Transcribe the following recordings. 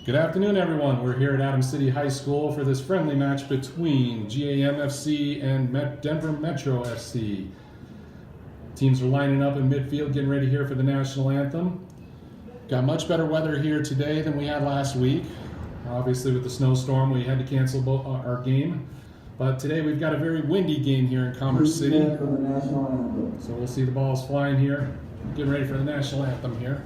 Good afternoon, everyone. We're here at Adams City High School for this friendly match between GAM FC and Denver Metro FC. Teams are lining up in midfield, getting ready here for the national anthem. Got much better weather here today than we had last week. Obviously, with the snowstorm, we had to cancel our game. But today we've got a very windy game here in Commerce City. So we'll see the balls flying here. Getting ready for the national anthem here.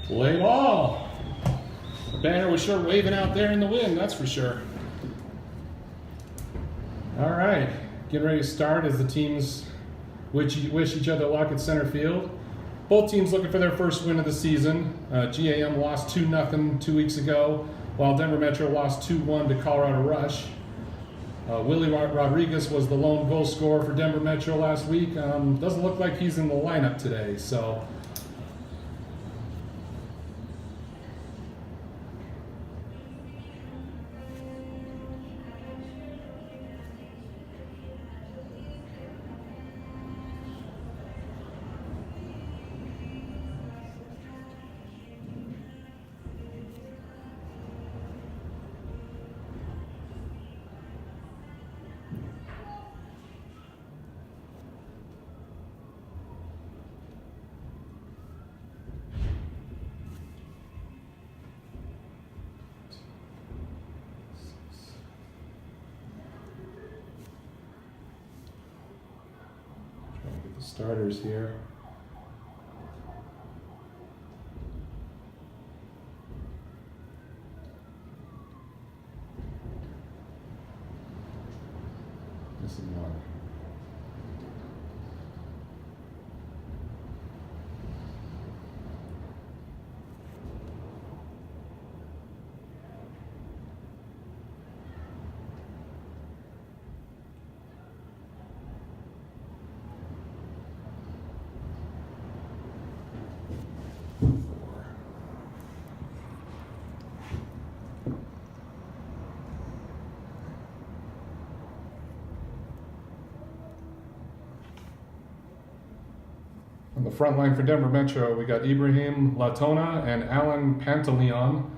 Play ball. The banner was sure waving out there in the wind, that's for sure. All right, getting ready to start as the teams wish each other luck at center field. Both teams looking for their first win of the season. GAM lost 2-0 2 weeks ago, while Denver Metro lost 2-1 to Colorado Rush. Willie Rodriguez was the lone goal scorer for Denver Metro last week. Doesn't look like he's in the lineup today, so. Starters here. Missing one. On the front line for Denver Metro, we got Ibrahim Latona and Alan Pantaleon.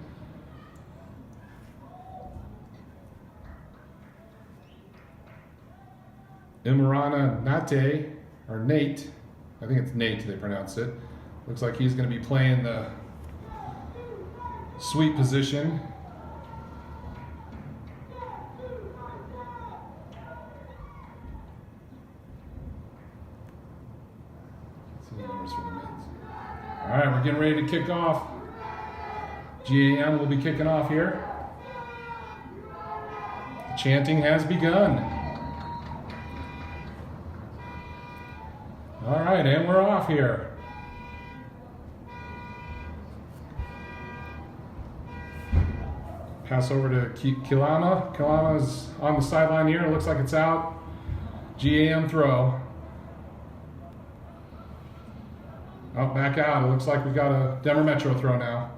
Imrana Nate, or Nate, I think it's Nate they pronounce it. Looks like he's going to be playing the sweep position. All right, we're getting ready to kick off. GAM will be kicking off here. The chanting has begun. All right, and we're off here. Pass over to Kilama. Kilama's on the sideline here. It looks like it's out. GAM throw. Oh, back out. It looks like we got a Denver Metro throw now.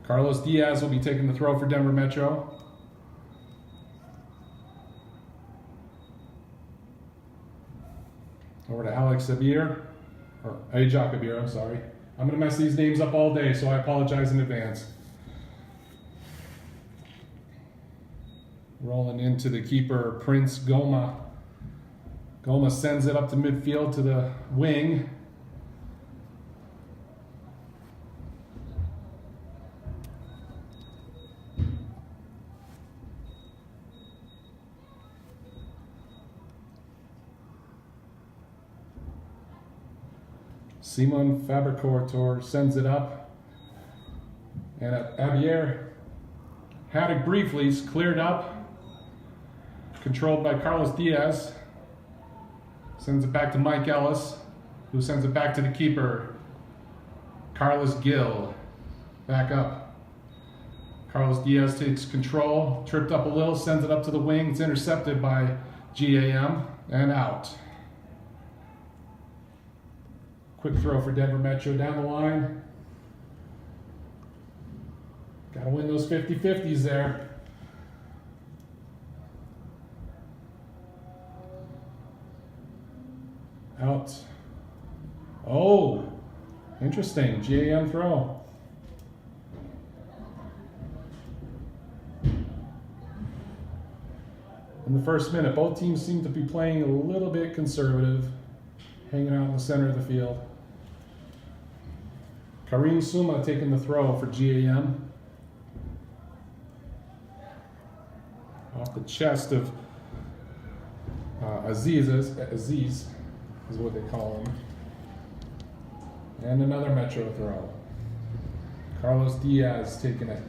Carlos Diaz will be taking the throw for Denver Metro. Over to Alex Abir, or Ajak Abir, I'm sorry. I'm going to mess these names up all day, so I apologize in advance. Rolling into the keeper, Prince Goma. Goma sends it up to midfield to the wing. Simon Fabricator sends it up. And Abier had it briefly, it's cleared up. Controlled by Carlos Diaz. Sends it back to Mike Ellis, who sends it back to the keeper, Carlos Gill. Back up. Carlos Diaz takes control, tripped up a little, sends it up to the wing. It's intercepted by GAM and out. Quick throw for Denver Metro down the line. Got to win those 50-50s there. Out. Oh, interesting. GAM throw. In the first minute, both teams seem to be playing a little bit conservative, hanging out in the center of the field. Kareem Suma taking the throw for GAM. Off the chest of Aziz is what they call him. And another Metro throw. Carlos Diaz taking it.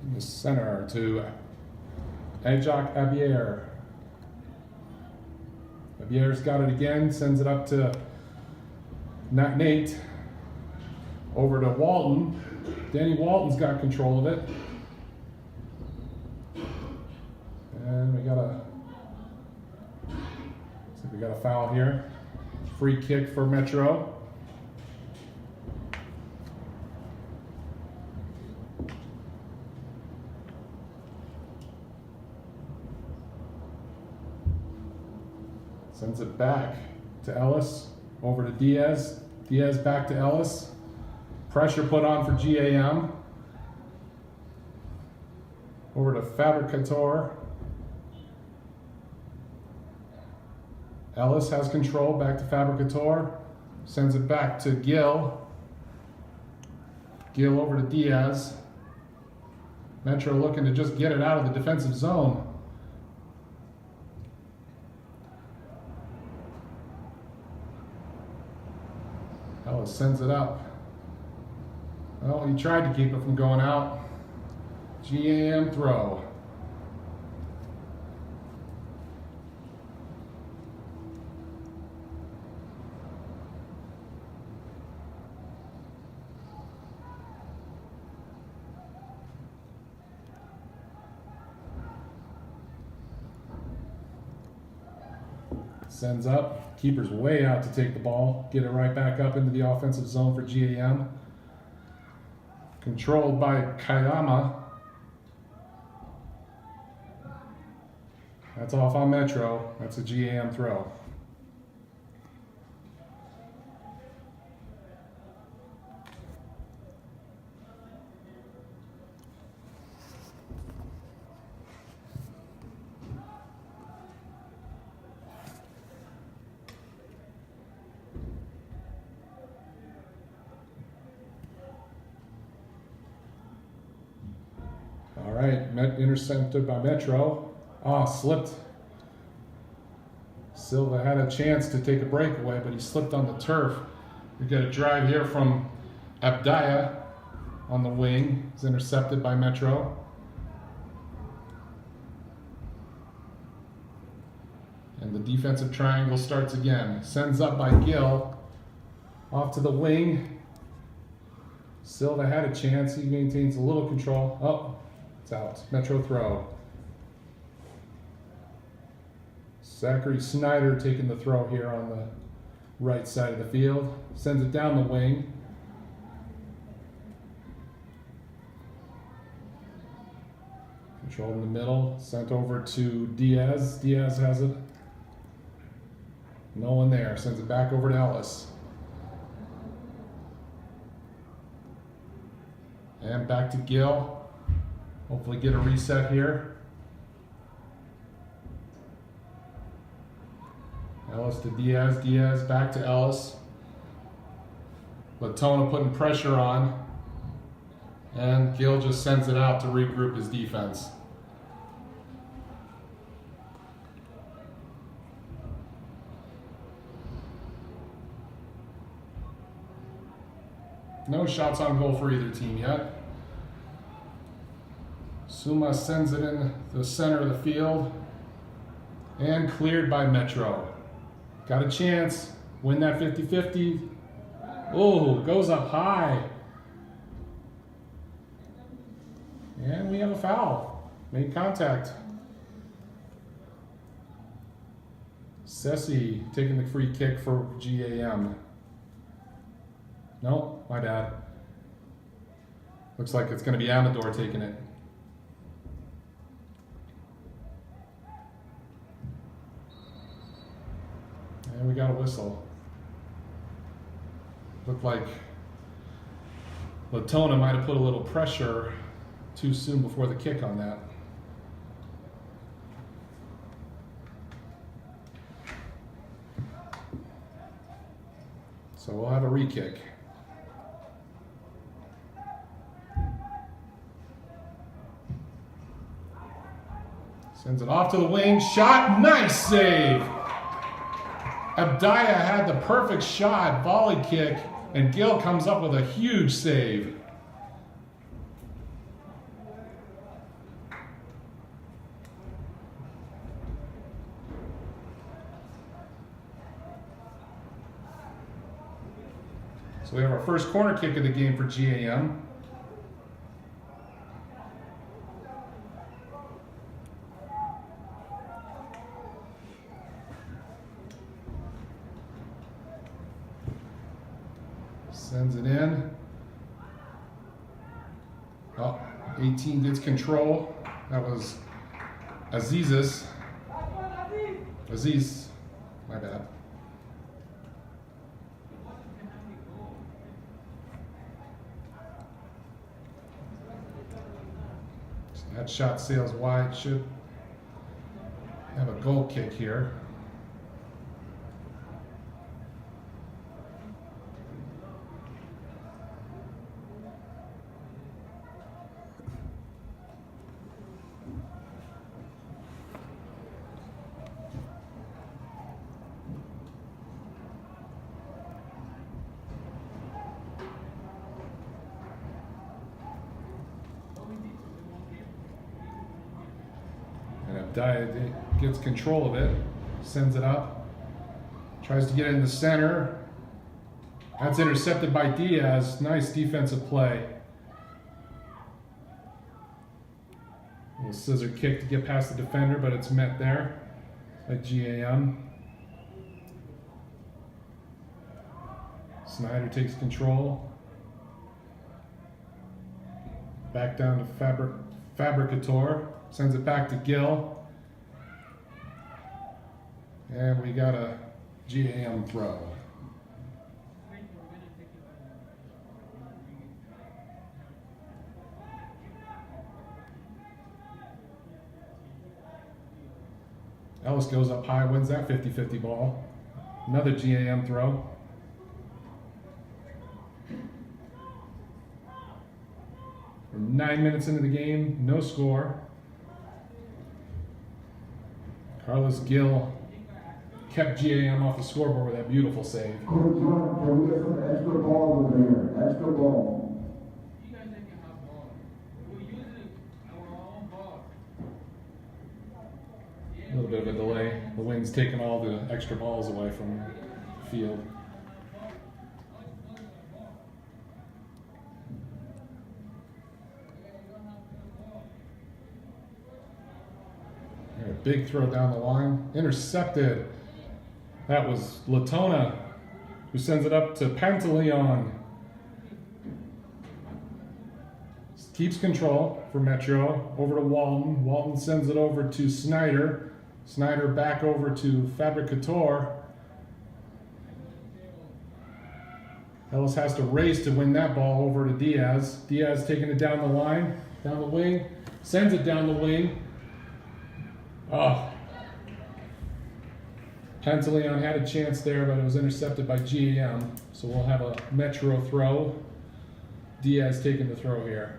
In the center to Ajak Abier. Abier's got it again, sends it up to Nate. Over to Walton. Danny Walton's got control of it. And we got a foul here. Free kick for Metro. Sends it back to Ellis. Over to Diaz. Diaz back to Ellis. Pressure put on for GAM. Over to Fabricator. Ellis has control, back to Fabricator. Sends it back to Gill. Gill over to Diaz. Metro looking to just get it out of the defensive zone. Ellis sends it up. Well, he tried to keep it from going out. GAM throw. Sends up. Keeper's way out to take the ball. Get it right back up into the offensive zone for GAM. Controlled by Kayama. That's off on Metro. That's a GAM throw. All right, intercepted by Metro. Slipped. Silva had a chance to take a breakaway, but he slipped on the turf. We got a drive here from Abdaya on the wing. He's intercepted by Metro. And the defensive triangle starts again. Sends up by Gill. Off to the wing. Silva had a chance. He maintains a little control. Oh, it's out. Metro throw. Zachary Snyder taking the throw here on the right side of the field. Sends it down the wing. Control in the middle. Sent over to Diaz. Diaz has it. No one there. Sends it back over to Ellis. And back to Gill. Hopefully get a reset here. Ellis to Diaz. Diaz back to Ellis. Latona putting pressure on. And Gill just sends it out to regroup his defense. No shots on goal for either team yet. Suma sends it in the center of the field. And cleared by Metro. Got a chance. Win that 50-50. Oh, goes up high. And we have a foul. Made contact. Sessi taking the free kick for GAM. No, my bad. Looks like it's going to be Amador taking it. And we got a whistle. Looked like Latona might have put a little pressure too soon before the kick on that. So we'll have a re-kick. Sends it off to the wing. Shot. Nice save. Abdaya had the perfect shot. Volley kick. And Gill comes up with a huge save. So we have our first corner kick of the game for GAM. Sends it in. Oh, 18 gets control. That was Aziz, my bad. So that shot sails wide. Should have a goal kick here. Abdaya gets control of it, sends it up, tries to get it in the center. That's intercepted by Diaz. Nice defensive play. A little scissor kick to get past the defender, but it's met there by GAM. Snyder takes control. Back down to Fabricator. Sends it back to Gill. And we got a GAM throw. Ellis goes up high, wins that 50-50 ball. Another GAM throw. We're 9 minutes into the game, no score. Carlos Gill kept GAM off the scoreboard with that beautiful save. Coach John, can we get some extra ball over here? Extra ball. You guys taking half ball. We're using our own ball. A little bit of a delay. The wind's taking all the extra balls away from the field. big throw down the line. Intercepted. That was Latona, who sends it up to Pantaleon. Keeps control for Metro. Over to Walton. Walton sends it over to Snyder. Snyder back over to Fabricator. Ellis has to race to win that ball over to Diaz. Diaz taking it down the line, down the wing, sends it down the wing. Oh. Pantaleon had a chance there, but it was intercepted by GAM. So we'll have a Metro throw. Diaz taking the throw here.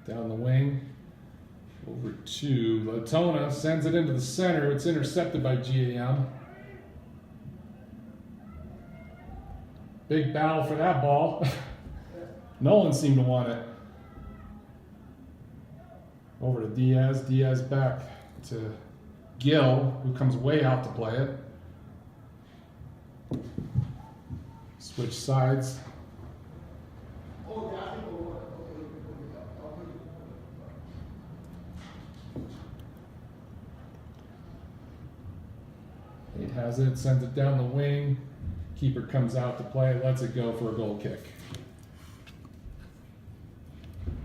Down the wing, over to Latona, sends it into the center. It's intercepted by GAM. Big battle for that ball. No one seemed to want it. Over to Diaz. Diaz back to Gill, who comes way out to play it. Switch sides. It has it, sends it down the wing. Keeper comes out to play, lets it go for a goal kick.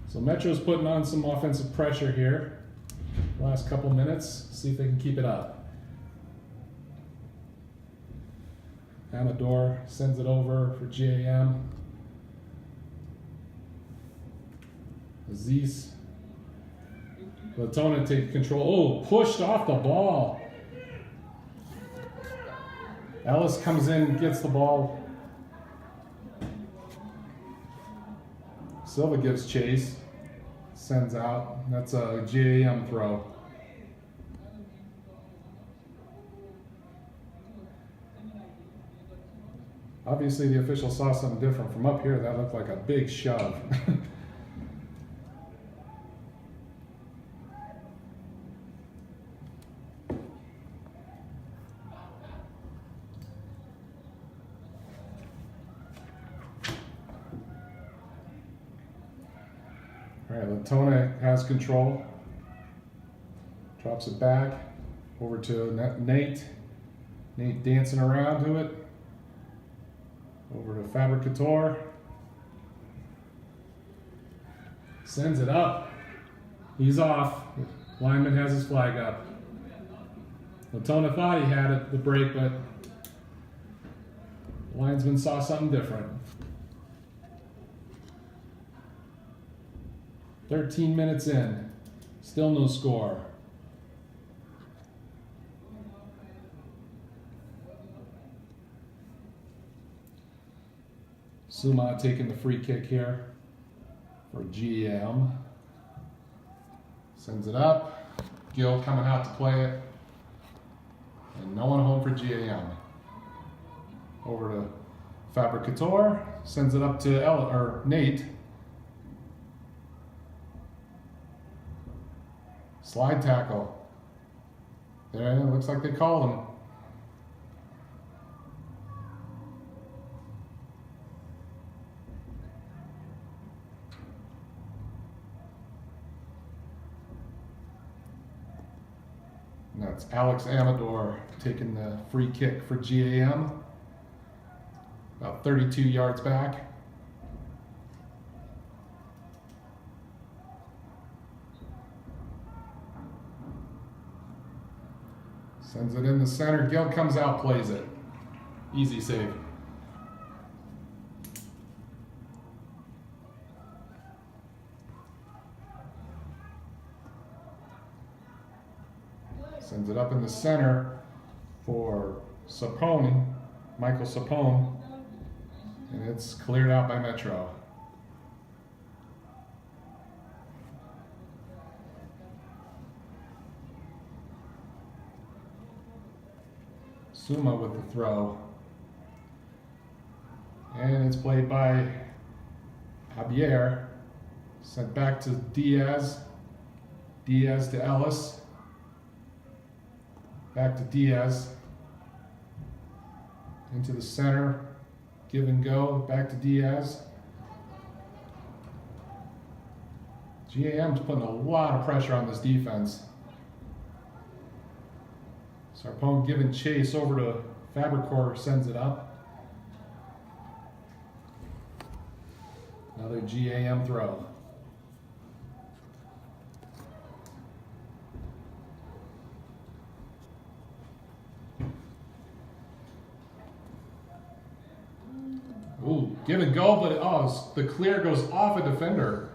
So Metro's putting on some offensive pressure here. Last couple minutes, see if they can keep it up. Amador sends it over for GAM. Aziz. Latona takes control. Oh, pushed off the ball. Ellis comes in, gets the ball. Silva gives chase, sends out. That's a GAM throw. Obviously the official saw something different. From up here, that looked like a big shove. All right, Latona has control. Drops it back over to Nate. Nate dancing around to it. Over to Fabricator. Sends it up. He's off. Lineman has his flag up. Latona thought he had it, the break, but the linesman saw something different. 13 minutes in, still no score. Suma taking the free kick here for GM. Sends it up. Gill coming out to play it. And no one home for GAM. Over to Fabricator. Sends it up to Nate. Slide tackle. There, it looks like they called him. And that's Alex Amador taking the free kick for GAM. About 32 yards back. Sends it in the center. Gill comes out, plays it. Easy save. Sends it up in the center for Sapone, Michael Sapone, and it's cleared out by Metro. Suma with the throw. And it's played by Javier. Sent back to Diaz. Diaz to Ellis. Back to Diaz. into the center, give and go, back to Diaz. GAM's putting a lot of pressure on this defense. So our opponent giving chase over to Fabricor, sends it up. Another GAM throw. Ooh, give and go, but the clear goes off a defender.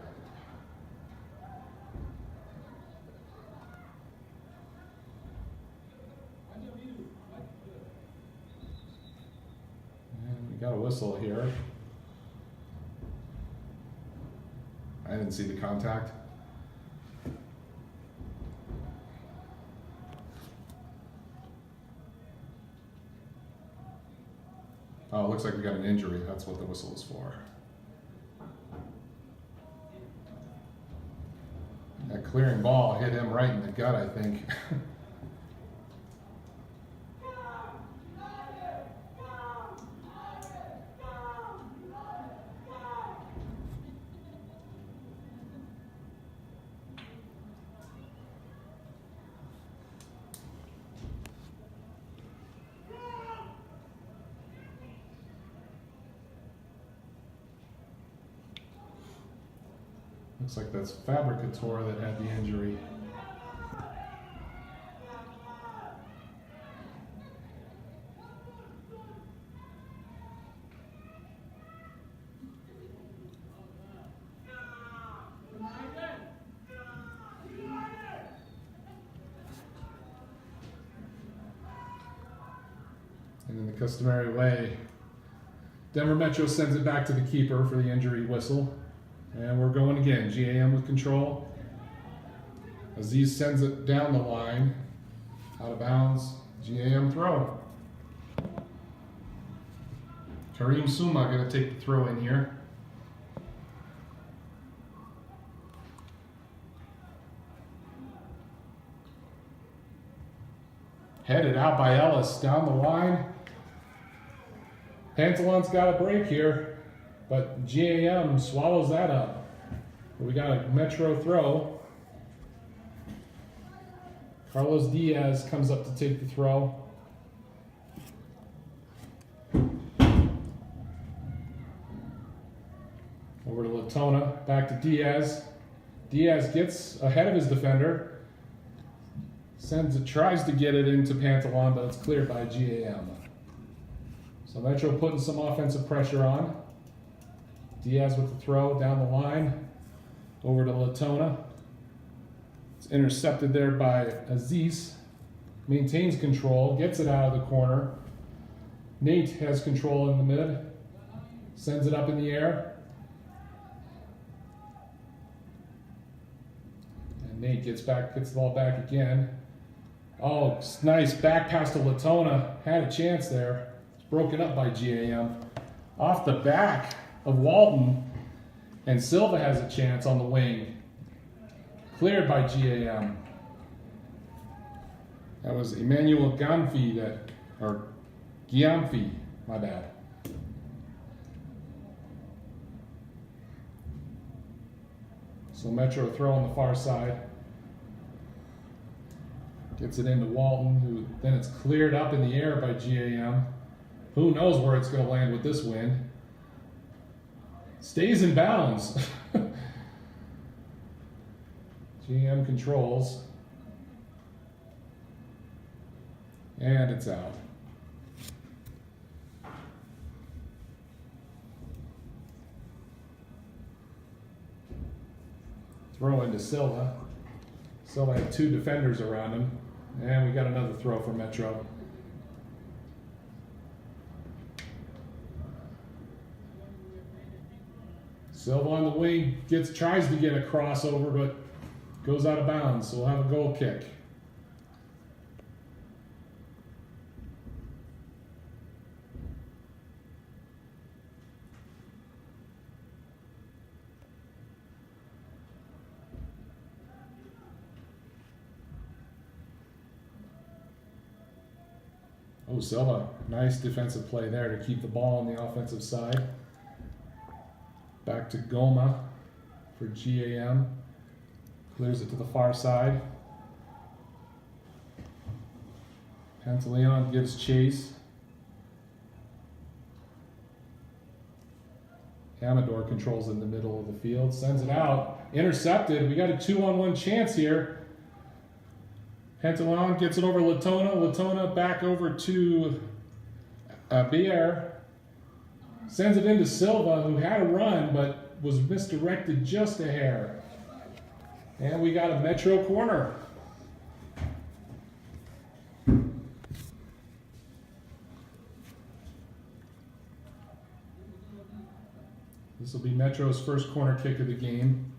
And we got a whistle here. I didn't see the contact. Oh, it looks like we got an injury. That's what the whistle is for. That clearing ball hit him right in the gut, I think. Looks like that's Fabricator that had the injury. And in the customary way, Denver Metro sends it back to the keeper for the injury whistle. And we're going again. GAM with control. Aziz sends it down the line. Out of bounds. GAM throw. Kareem Suma going to take the throw in here. Headed out by Ellis down the line. Pantalon's got a break here. But GAM swallows that up. We got a Metro throw. Carlos Diaz comes up to take the throw. Over to Latona, back to Diaz. Diaz gets ahead of his defender. Tries to get it into Pantalon, but it's cleared by GAM. So Metro putting some offensive pressure on. Diaz with the throw down the line, over to Latona. It's intercepted there by Aziz. Maintains control, gets it out of the corner. Nate has control in the mid. Sends it up in the air. And Nate gets the ball back again. Oh, nice back pass to Latona. Had a chance there. It's broken up by GAM. Off the back of Walton, and Silva has a chance on the wing. Cleared by GAM. That was Emmanuel Giamfi, my bad. So Metro throw on the far side. Gets it into Walton, then it's cleared up in the air by GAM. Who knows where it's going to land with this wind. Stays in bounds. GM controls. And it's out. Throw into Silva. Silva had two defenders around him. And we got another throw for Metro. Silva on the wing tries to get a crossover, but goes out of bounds, so we'll have a goal kick. Oh, Silva, nice defensive play there to keep the ball on the offensive side. Back to Goma for GAM. Clears it to the far side. Pantaleon gives chase. Amador controls in the middle of the field, sends it out, intercepted. We got a 2-on-1 chance here. Pantaleon gets it over Latona. Latona back over to Bier. Sends it into Silva, who had a run but was misdirected just a hair. And we got a Metro corner. This will be Metro's first corner kick of the game.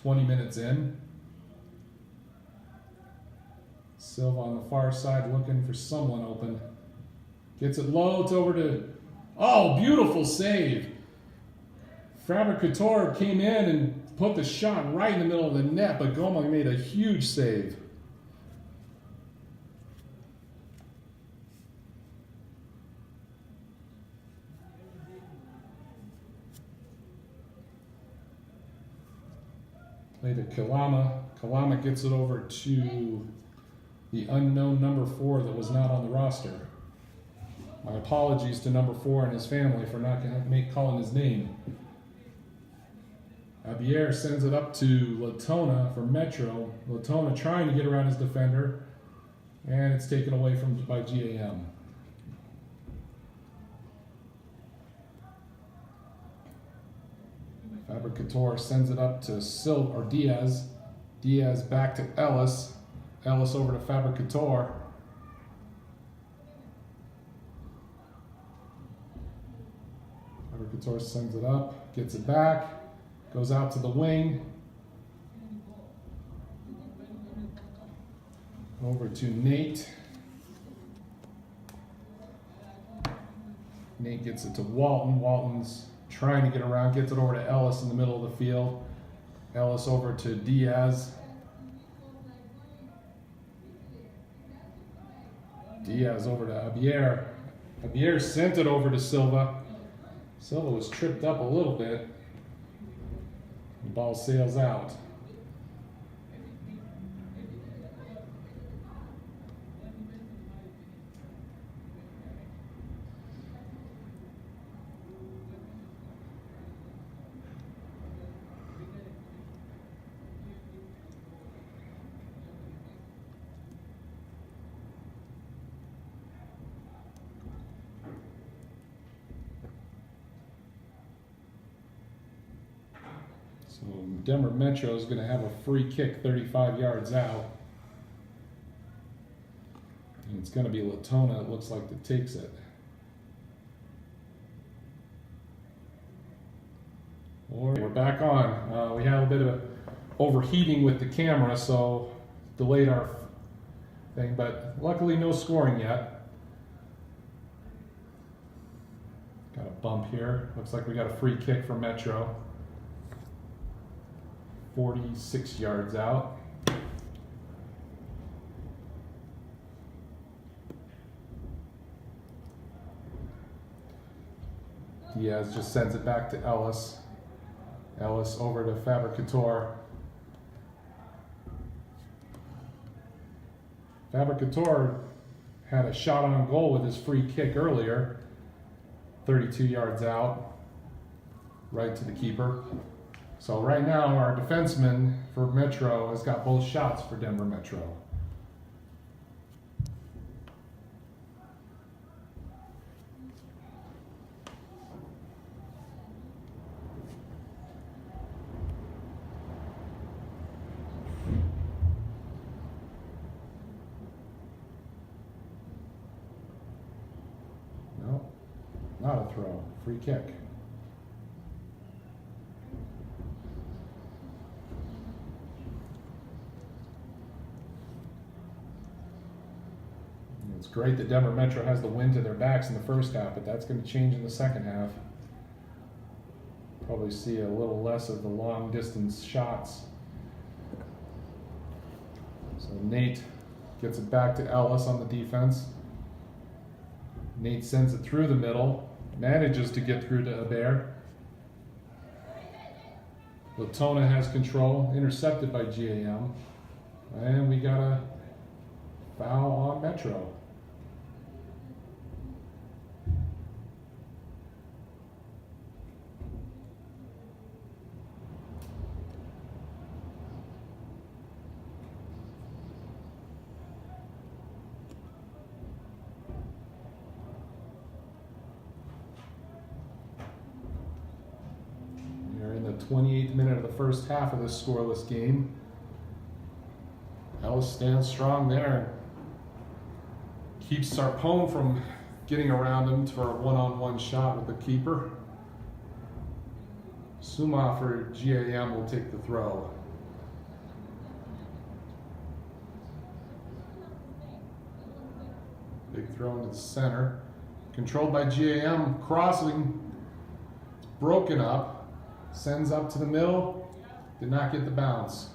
20 minutes in. Silva on the far side looking for someone open. Gets it low. It's over to... Oh, beautiful save. Fabricator came in and put the shot right in the middle of the net, but Goma made a huge save. Play to Kalama. Kalama gets it over to the unknown number 4 that was not on the roster. My apologies to number 4 and his family for not calling his name. Abier sends it up to Latona for Metro. Latona trying to get around his defender, and it's taken away by GAM. Fabricator sends it up to Diaz. Diaz back to Ellis. Ellis over to Fabricator. Fabricator sends it up, gets it back, goes out to the wing. Over to Nate. Nate gets it to Walton. Walton's trying to get around, gets it over to Ellis in the middle of the field. Ellis over to Diaz. Diaz over to Abier. Abier sent it over to Silva. Silva was tripped up a little bit. The ball sails out. So Denver Metro is going to have a free kick 35 yards out. And it's going to be Latona, it looks like, that takes it. We're back on. We had a bit of overheating with the camera, so delayed our thing, but luckily no scoring yet. Got a bump here. Looks like we got a free kick for Metro. 46 yards out. Diaz just sends it back to Ellis. Ellis over to Fabricator. Fabricator had a shot on goal with his free kick earlier. 32 yards out. Right to the keeper. So right now our defenseman for Metro has got both shots for Denver Metro. No, not a throw, free kick. It's great that Denver Metro has the wind to their backs in the first half, but that's going to change in the second half. Probably see a little less of the long distance shots. So Nate gets it back to Ellis on the defense. Nate sends it through the middle, manages to get through to Hebert. Latona has control, intercepted by GAM. And we got a foul on Metro. We're in the 28th minute of the first half of this scoreless game. Ellis stands strong there. Keeps Sarpone from getting around him for a one-on-one shot with the keeper. Suma for GAM will take the throw. Big throw into the center. Controlled by GAM, crossing. It's broken up. Sends up to the middle. Did not get the bounce.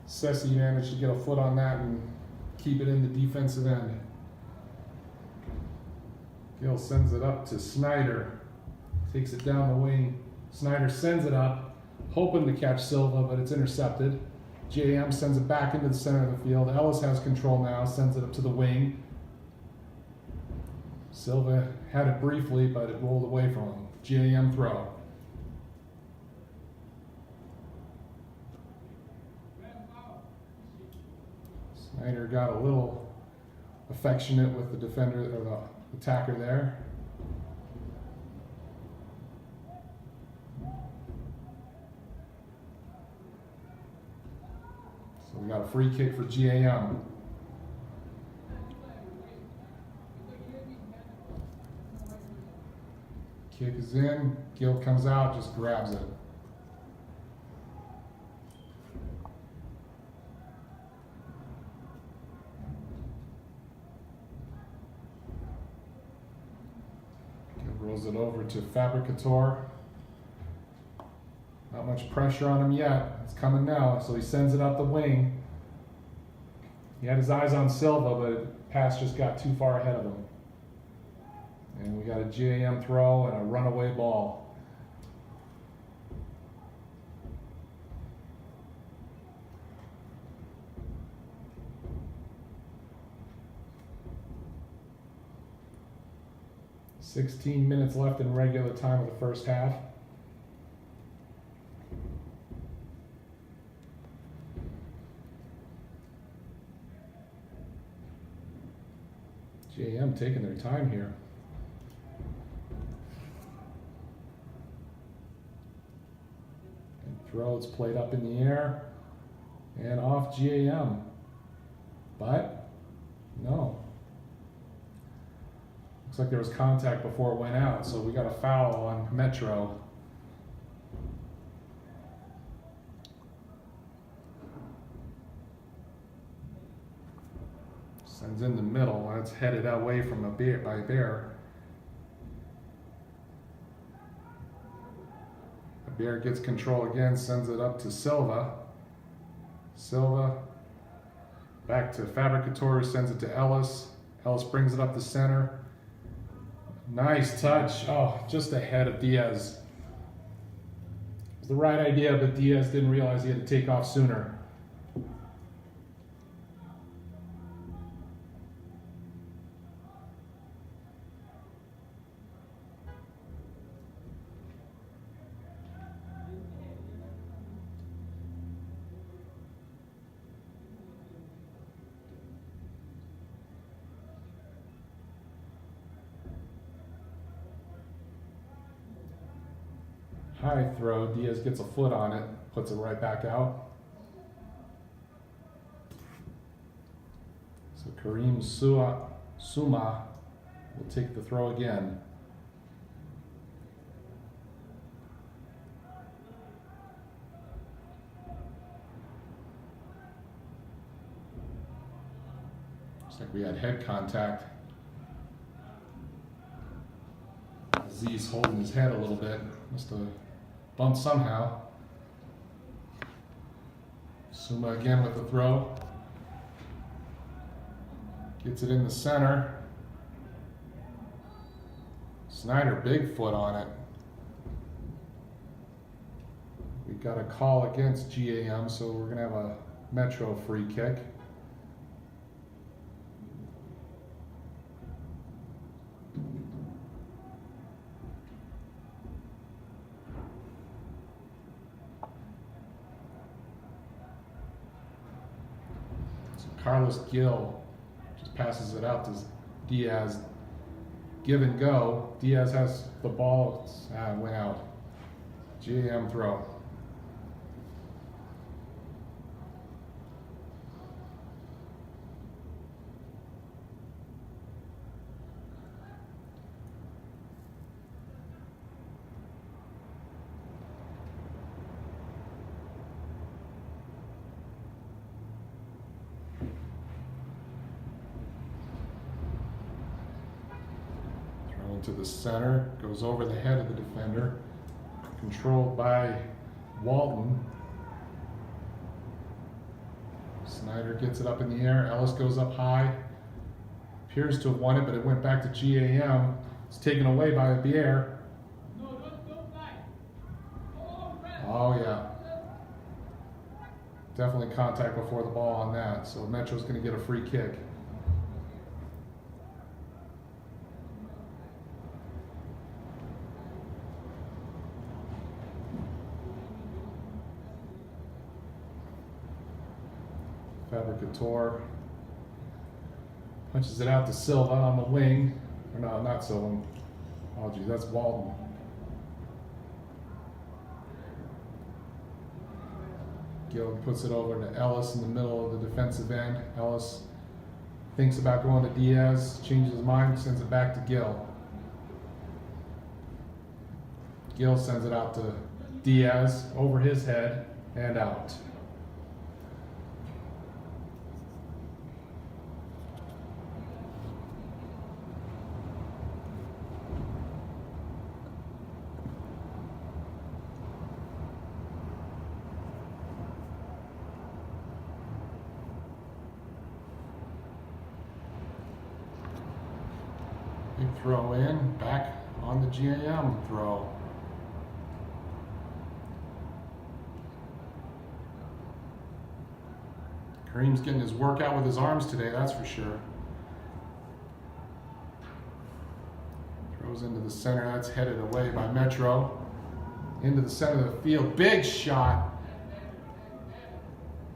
Sessi managed to get a foot on that and keep it in the defensive end. Gill sends it up to Snyder. Takes it down the wing. Snyder sends it up, hoping to catch Silva, but it's intercepted. GAM sends it back into the center of the field. Ellis has control now, sends it up to the wing. Silva had it briefly, but it rolled away from him. GAM throw. Snyder got a little affectionate with the defender or the attacker there. So we got a free kick for GAM. Kick is in, Gill comes out, just grabs it. Rolls it over to Fabricator. Not much pressure on him yet. It's coming now, so he sends it up the wing. He had his eyes on Silva, but the pass just got too far ahead of him. And we got a GAM throw and a runaway ball. "16 minutes left in regular time of the first half. GAM taking their time here. And throw, it's played up in the air and off GAM. But no. Looks like there was contact before it went out, so we got a foul on Metro. Sends in the middle, and it's headed away from Bear. Bear gets control again, sends it up to Silva. Silva back to Fabricator, sends it to Ellis. Ellis brings it up the center. Nice touch. Oh, just ahead of Diaz. It was the right idea, but Diaz didn't realize he had to take off sooner. High throw, Diaz gets a foot on it, puts it right back out. So Kareem Suma will take the throw again. Looks like we had head contact. Z's holding his head a little bit. Must have bumped somehow. Suma again with the throw. Gets it in the center. Snyder, big foot on it. We got a call against GAM, so we're going to have a Metro free kick. So Carlos Gil just passes it out to Diaz. Give and go. Diaz has the ball. Went out. GAM throw. To the center, goes over the head of the defender, controlled by Walton. Snyder gets it up in the air. Ellis goes up high. Appears to have won it, but it went back to GAM. It's taken away by Bier. Oh yeah. Definitely contact before the ball on that. So Metro's going to get a free kick. Fabricator punches it out to Silva on the wing. Or no, not Silva. Oh geez, that's Walton. Gil puts it over to Ellis in the middle of the defensive end. Ellis thinks about going to Diaz, changes his mind, sends it back to Gil. Gil sends it out to Diaz over his head and out. Big throw in, back on the GAM throw. Kareem's getting his workout with his arms today, that's for sure. Throws into the center, that's headed away by Metro. Into the center of the field, big shot.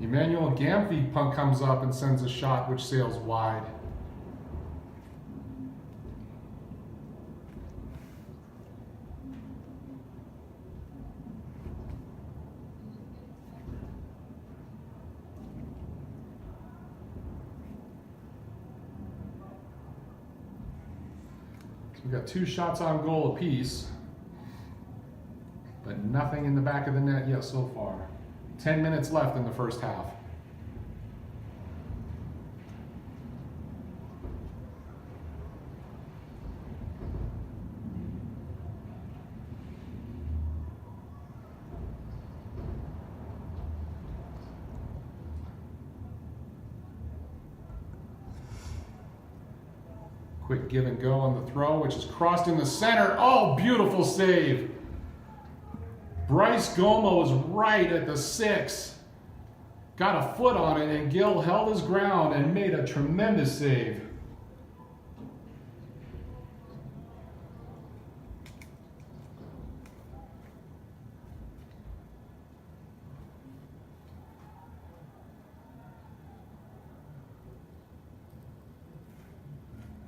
Emmanuel Gamfi comes up and sends a shot which sails wide. We've got 2 shots on goal apiece, but nothing in the back of the net yet so far. 10 minutes left in the first half. Quick give and go on the throw, which is crossed in the center. Oh, beautiful save. Bryce Goma was right at the 6. Got a foot on it, and Gil held his ground and made a tremendous save.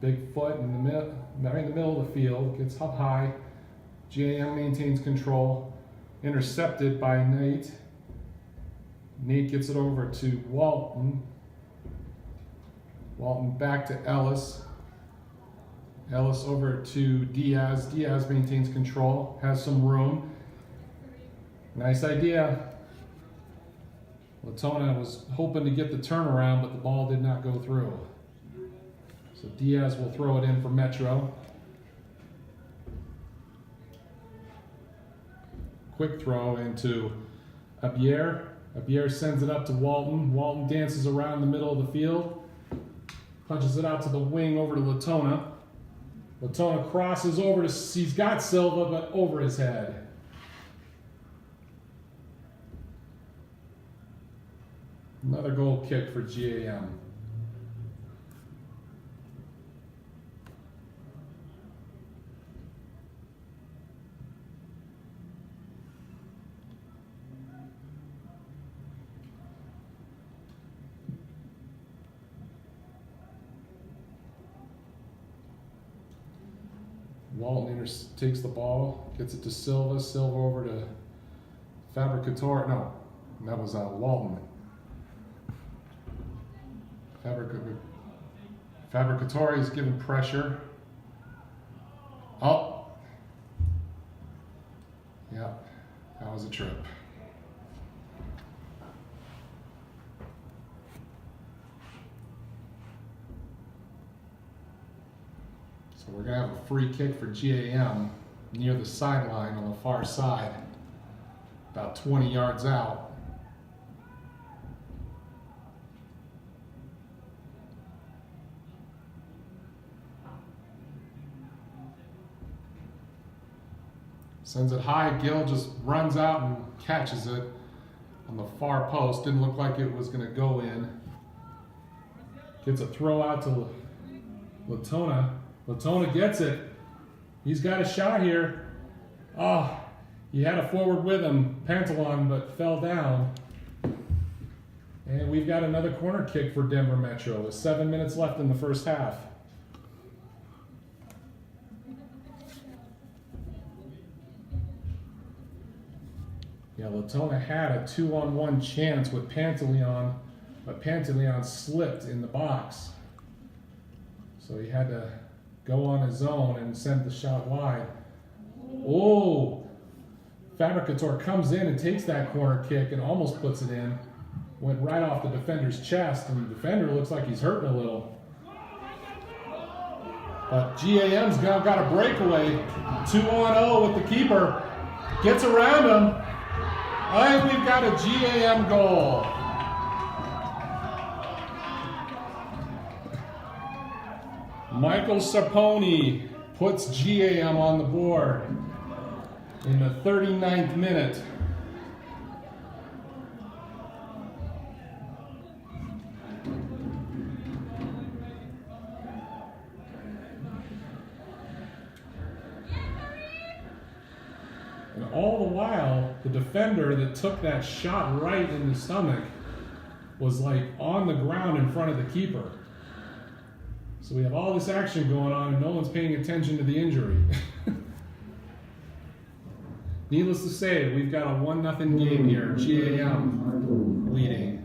Big foot in the middle of the field, gets up high. GAM maintains control. Intercepted by Nate. Nate gets it over to Walton. Walton back to Ellis. Ellis over to Diaz. Diaz maintains control, has some room. Nice idea. Latona was hoping to get the turnaround, but the ball did not go through. So Diaz will throw it in for Metro. Quick throw into Abier. Abier sends it up to Walton. Walton dances around the middle of the field. Punches it out to the wing over to Latona. Latona crosses over to, he's got Silva, but over his head. Another goal kick for GAM. Walton takes the ball, gets it to Silva. Silva over to Fabricator. No, that was Walton. Fabricatori is giving pressure. Oh, yeah, that was a trip. So we're gonna have a free kick for GAM near the sideline on the far side, about 20 yards out. Sends it high. Gill just runs out and catches it on the far post. Didn't look like it was going to go in. Gets a throw out to Latona. Latona gets it. He's got a shot here. Oh, he had a forward with him, Pantalon, but fell down. And we've got another corner kick for Denver Metro with 7 minutes left in the first half. Yeah, Latona had a 2-on-1 chance with Pantaleon, but Pantaleon slipped in the box. So he had to go on his own and send the shot wide. Oh! Fabricator comes in and takes that corner kick and almost puts it in. Went right off the defender's chest, and the defender looks like he's hurting a little. But GAM's now got a breakaway. 2-on-0 with the keeper. Gets around him. I think we've got a GAM goal. Michael Sarponi puts GAM on the board in the 39th minute. And all the while, the defender that took that shot right in the stomach was like on the ground in front of the keeper. So we have all this action going on and no one's paying attention to the injury. Needless to say, we've got a 1-0 game here. GAM leading.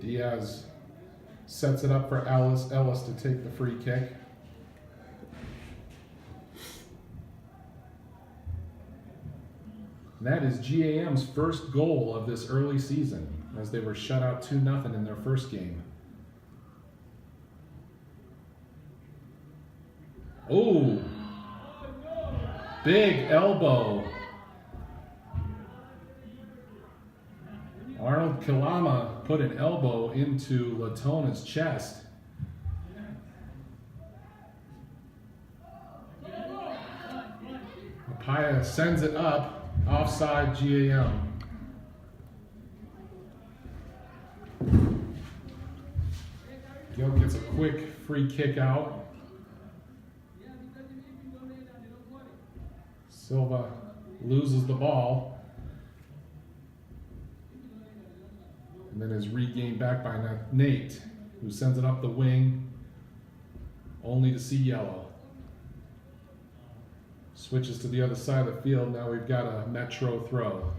Diaz sets it up for Ellis to take the free kick. And that is GAM's first goal of this early season, as they were shut out 2-0 in their first game. Oh! Big elbow. Arnold Kilama put an elbow into Latona's chest. Apaya sends it up, offside GAM. Gil gets a quick free kick out. Silva loses the ball. And then is regained back by Nate, who sends it up the wing, only to see yellow. Switches to the other side of the field. Now we've got a Metro throw.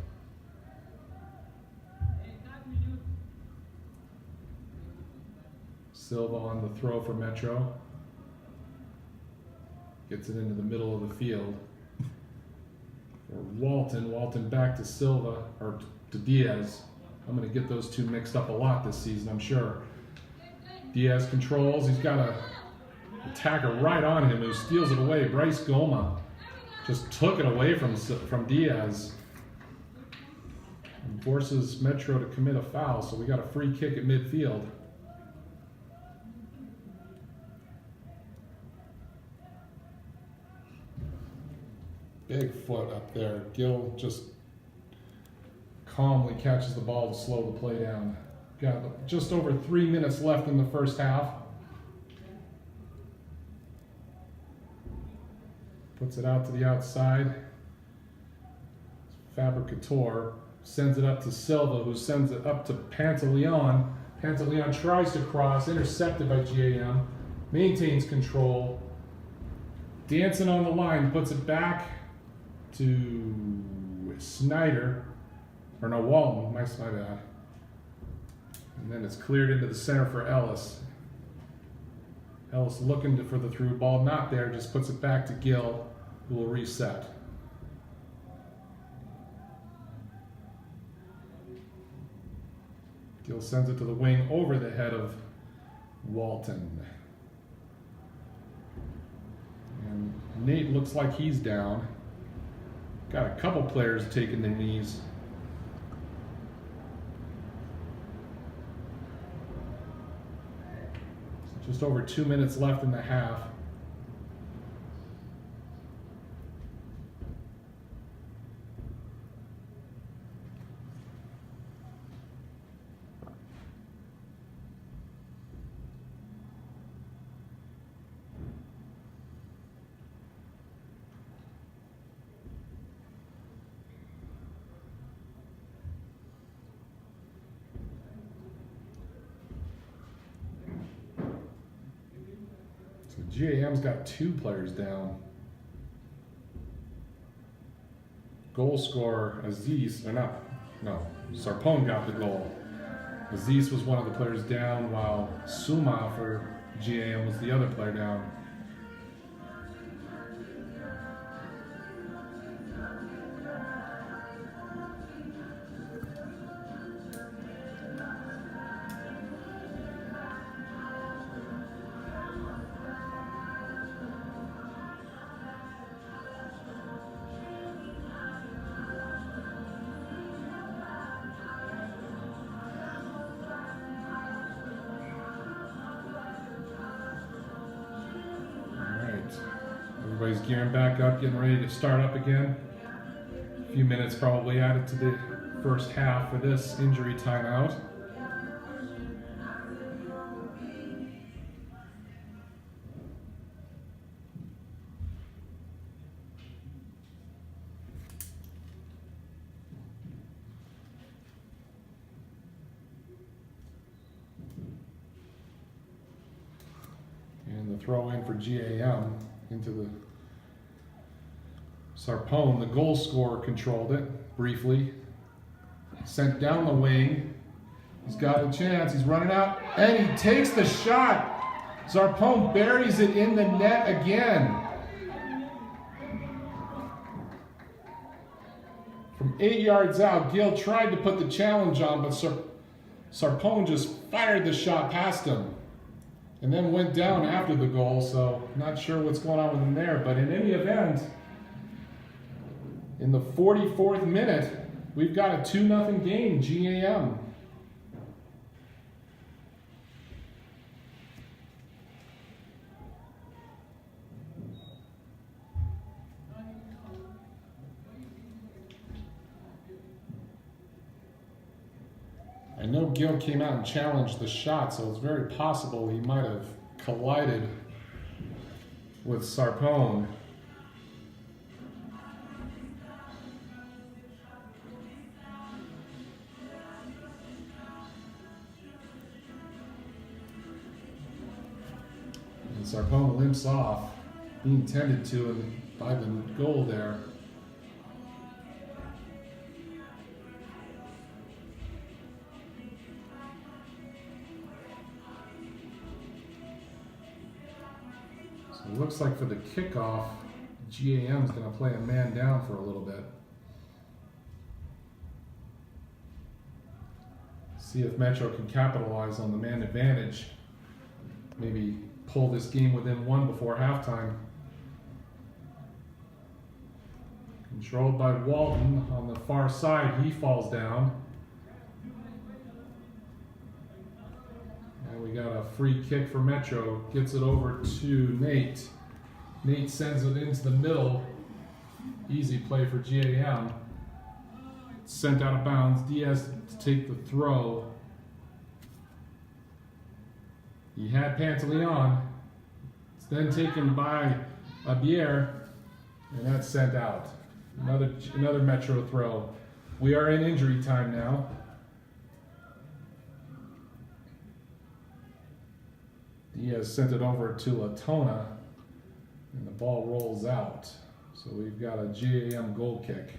Silva on the throw for Metro. Gets it into the middle of the field. For Walton. Walton back to Silva, or to Diaz. I'm going to get those two mixed up a lot this season, I'm sure. Diaz controls. He's got a attacker right on him who steals it away. Bryce Goma just took it away from Diaz and forces Metro to commit a foul. So we got a free kick at midfield. Big foot up there. Gill just calmly catches the ball to slow the play down. Got just over 3 minutes left in the first half. Puts it out to the outside. Fabricator sends it up to Silva, who sends it up to Pantaleon. Pantaleon tries to cross, intercepted by GAM. Maintains control. Dancing on the line, puts it back to Snyder. Or no, Walton, my bad. And then it's cleared into the center for Ellis. Ellis looking for the through ball, not there, just puts it back to Gill, who will reset. Gill sends it to the wing over the head of Walton. And Nate looks like he's down. Got a couple players taking their knees. Just over 2 minutes left in the half. GAM's got 2 players down. Goal scorer Aziz, or not, no, Sarpong got the goal. Aziz was one of the players down, while Suma for GAM was the other player down. Everybody's gearing back up, getting ready to start up again. A few minutes probably added to the first half for this injury timeout. And the throw in for GAM into the Sarpong, the goal scorer, controlled it briefly. Sent down the wing. He's got a chance. He's running out. And he takes the shot. Sarpong buries it in the net again. From 8 yards out, Gill tried to put the challenge on, but Sarpong just fired the shot past him. And then went down after the goal, so not sure what's going on with him there. But in any event, in the 44th minute, we've got a 2-0 game, GAM. I know Gill came out and challenged the shot, so it's very possible he might have collided with Sarpong. And Sarpong limps off, being tended to by the goal there. It looks like for the kickoff, GAM is going to play a man down for a little bit. See if Metro can capitalize on the man advantage. maybe pull this game within one before halftime. Controlled by Walton on the far side, he falls down. And we got a free kick for Metro, gets it over to Nate. Nate sends it into the middle. Easy play for GAM. Sent out of bounds. Diaz to take the throw. He had Pantaleon. It's then taken by Abier, and that's sent out. Another Metro throw. We are in injury time now. Diaz sent it over to Latona, and the ball rolls out. So we've got a GAM goal kick.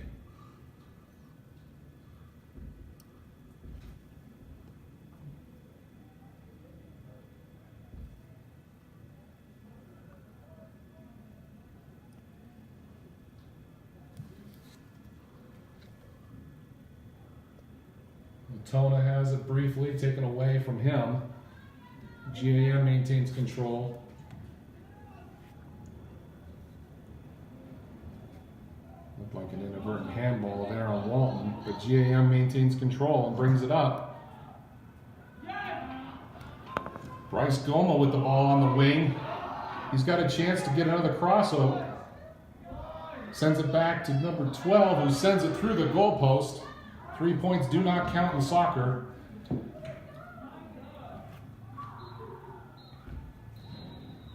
Latona has it briefly taken away from him. GAM maintains control. Looked like an inadvertent handball there on Walton, but GAM maintains control and brings it up. Bryce Goma with the ball on the wing. He's got a chance to get another crossover. Sends it back to number 12, who sends it through the goalpost. 3 points do not count in soccer.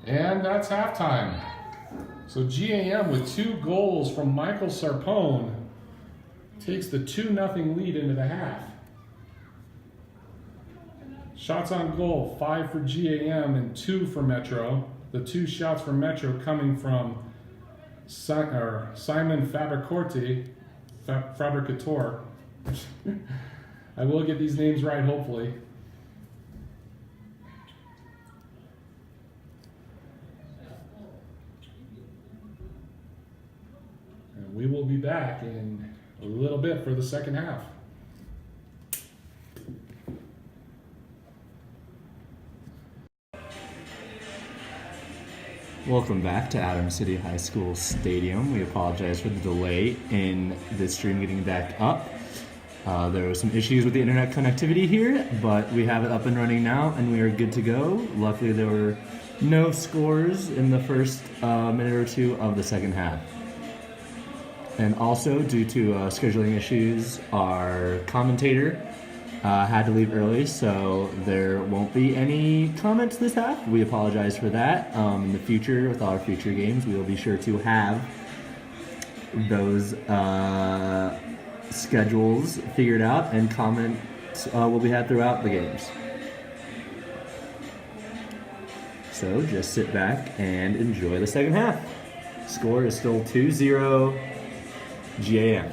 And that's halftime. So GAM with 2 goals from Michael Sarpone takes the 2-0 lead into the half. Shots on goal, 5 for GAM and 2 for Metro. The 2 shots for Metro coming from Simon Fabricator. I will get these names right, hopefully. And we will be back in a little bit for the second half. Welcome back to Adams City High School Stadium. We apologize for the delay in the stream getting back up. There were some issues with the internet connectivity here, but we have it up and running now and we are good to go. Luckily there were no scores in the first minute or two of the second half. And also, due to scheduling issues, our commentator had to leave early, so there won't be any comments this half. We apologize for that. In the future, with all our future games, we will be sure to have those schedules figured out, and comments will be had throughout the games. So just sit back and enjoy the second half. Score is still 2-0 GAM.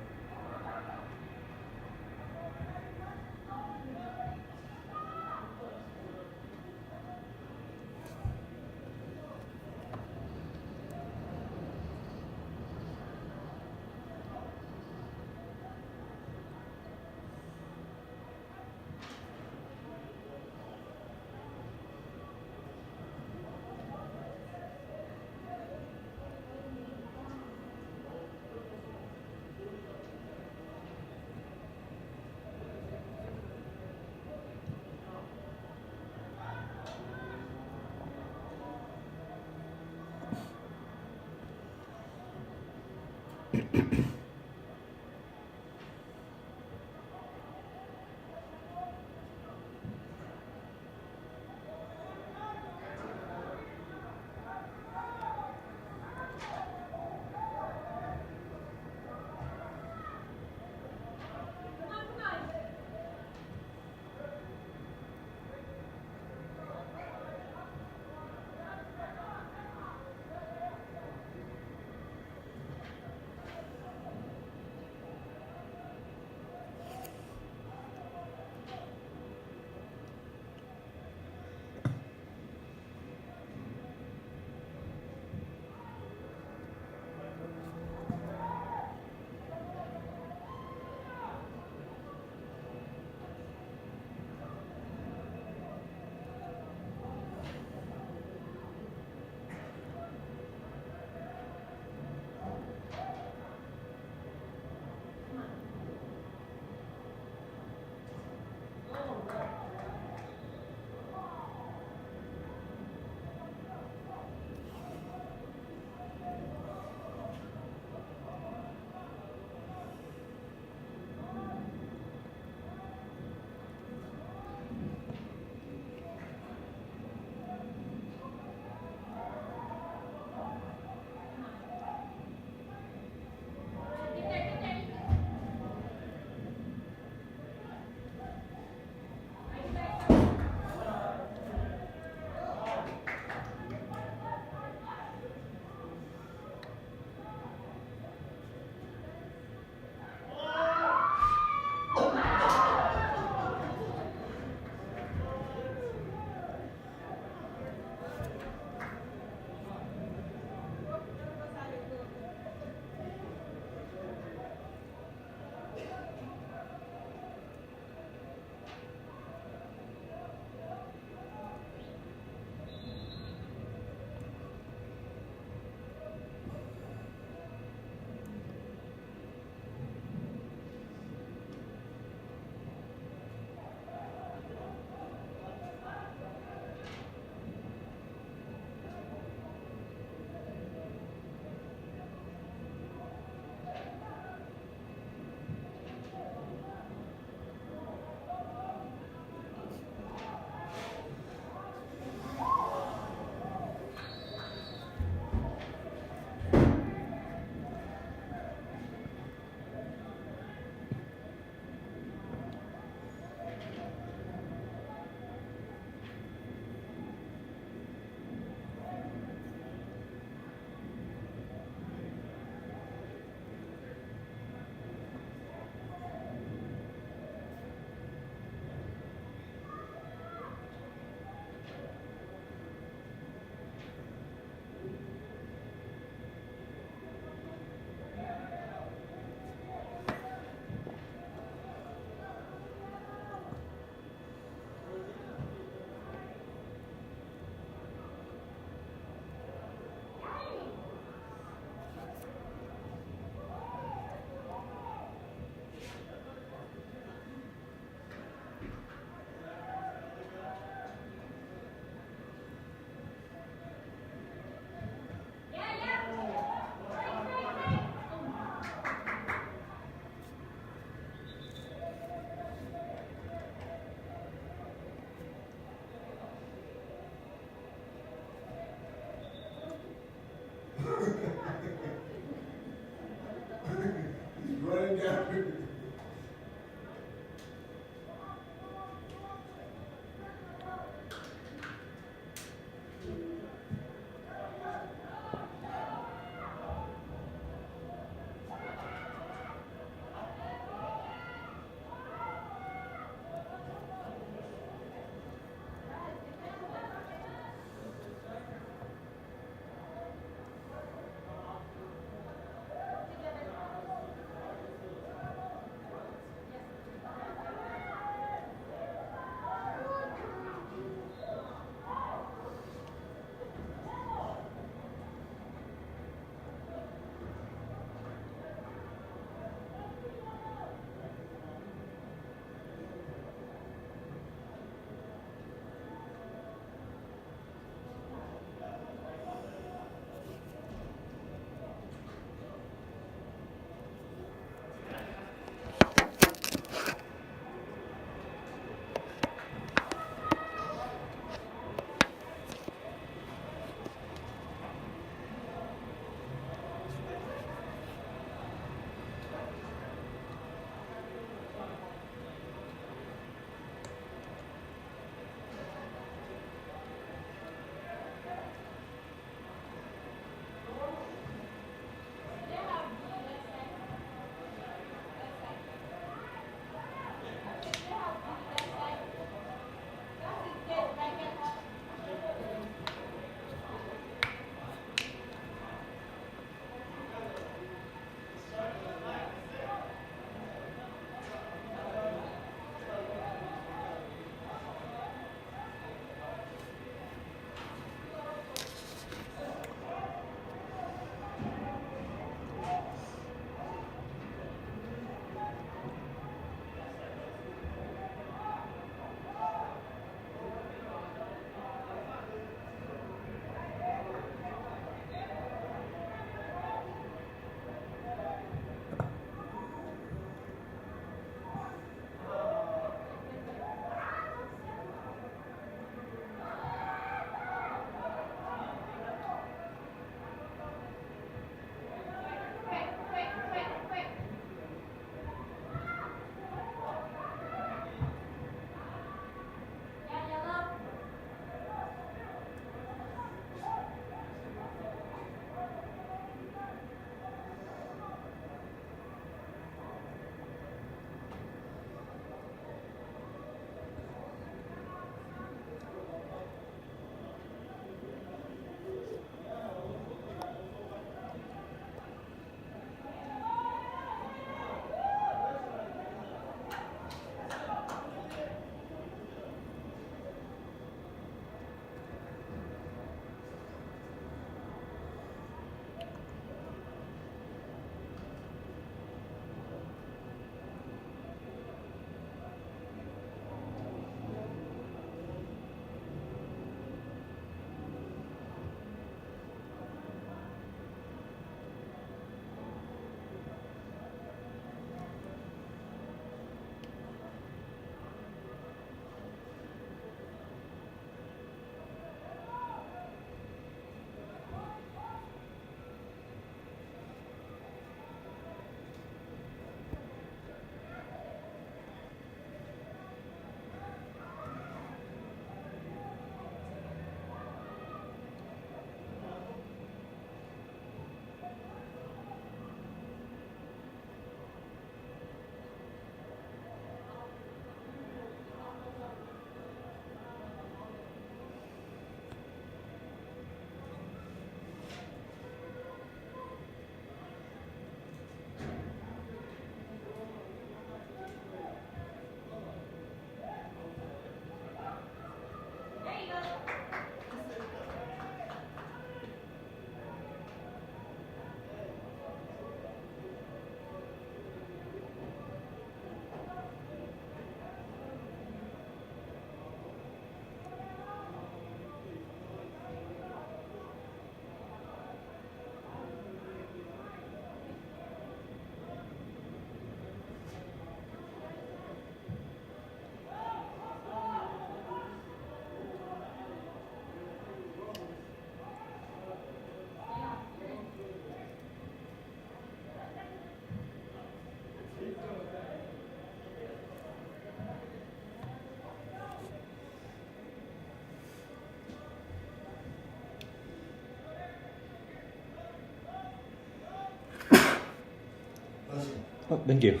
Oh, thank you.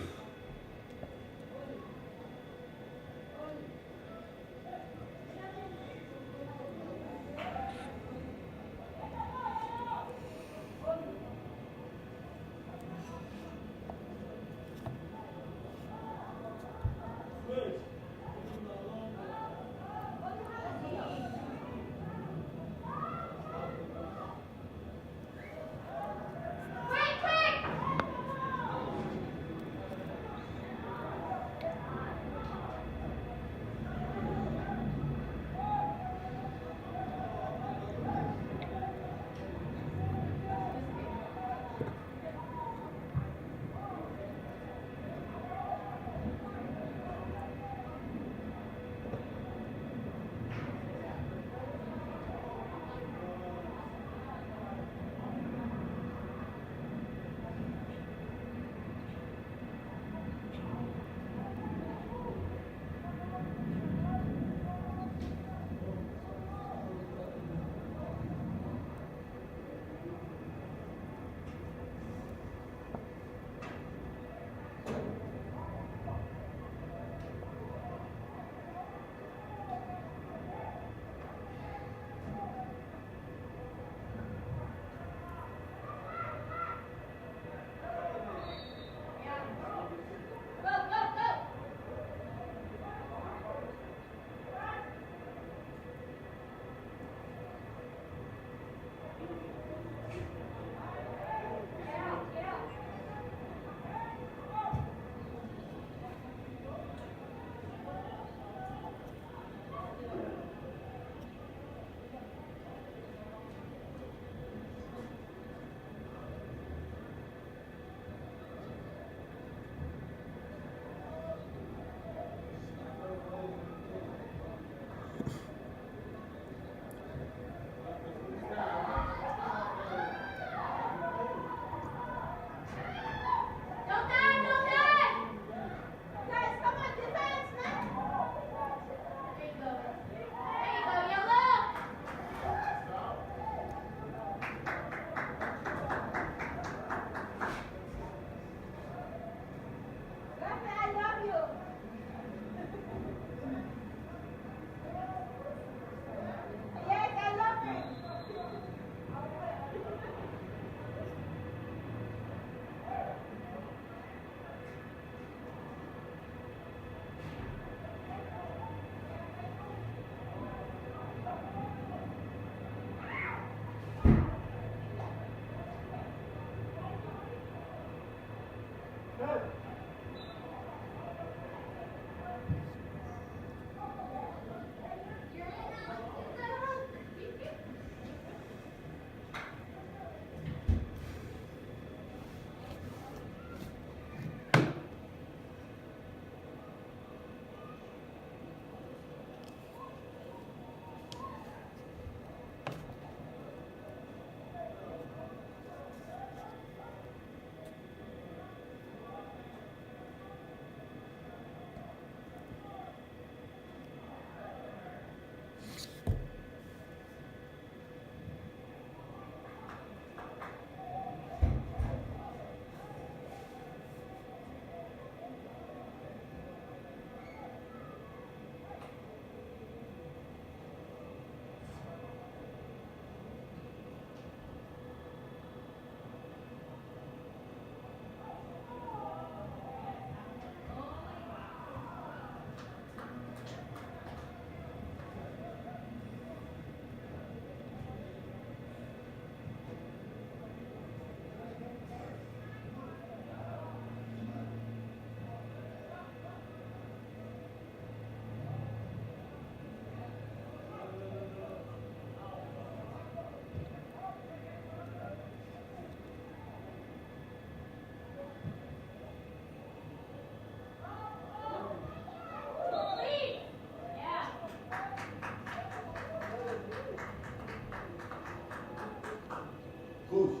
Coach,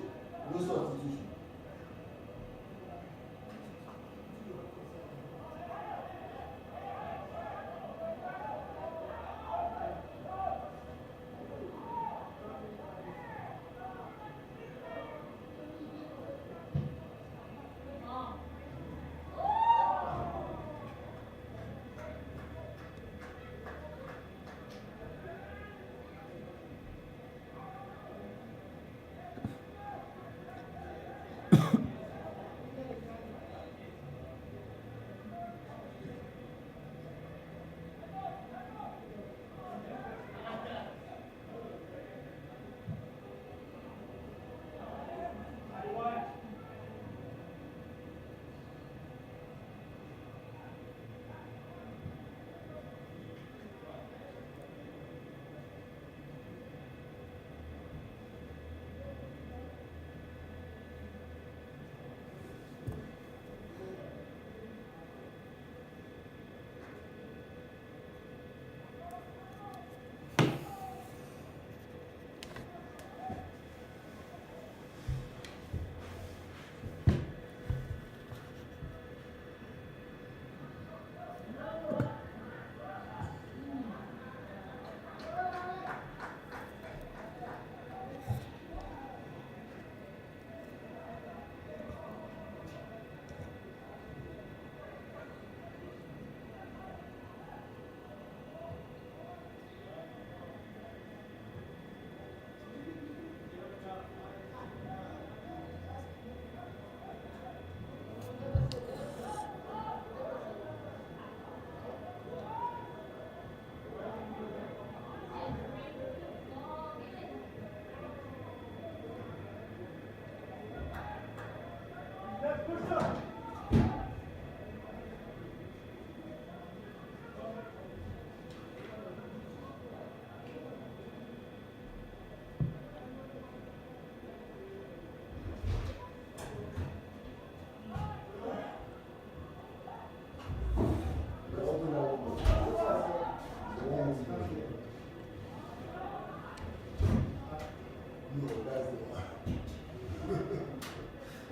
no substitution.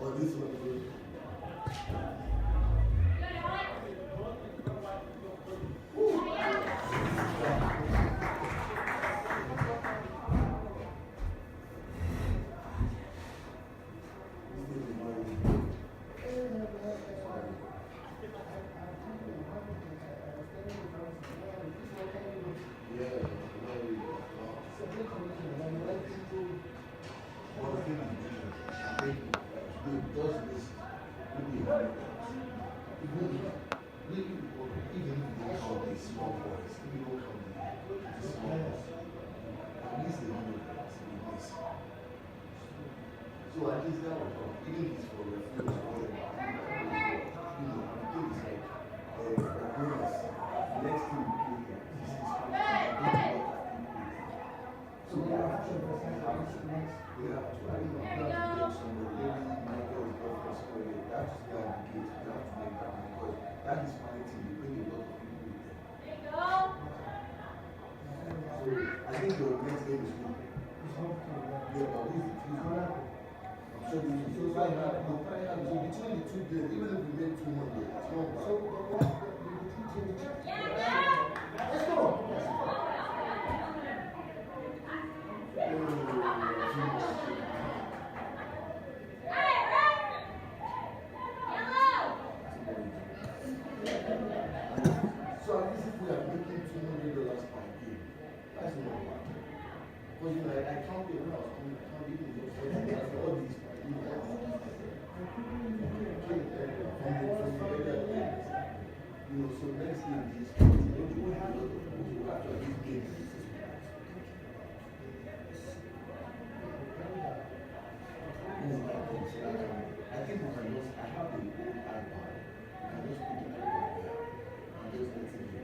Or this one. So at least that will come. Even if it's for refuse or whatever. You know, the thing is like, a bonus. The next thing we do here is so we have to, I don't know, get somebody, maybe Michael's girlfriend, somebody, they have to stay at the gate, they have to make that money, because that is funny thing, you bring a lot of people with them. So I think your next game is good. Yeah, but who's the team? So between the two games, even if we make 2 more games, it's not bad. Let's go. So at least if we are making $200 per game, that's not bad. Because you know, I counted when I was coming, I counted even though all these, you know, so next game is you have a lot of people who actually game. I think we can just, I have the old iPad, I can just put it over there and just let it go.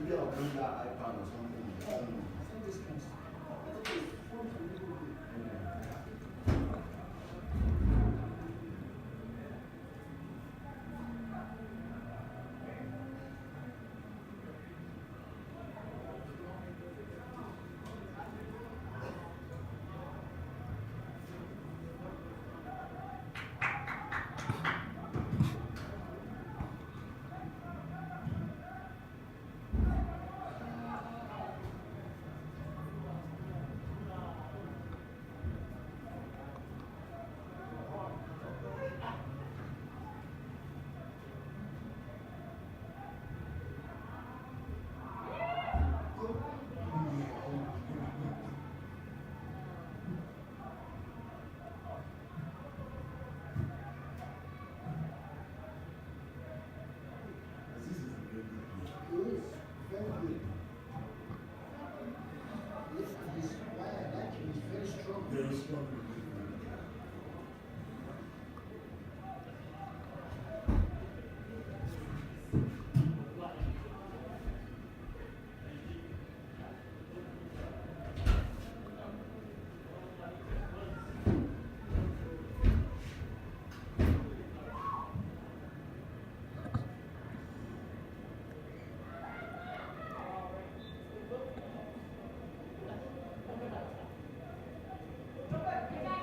maybe I'll bring that iPad or something. I don't know. Go back.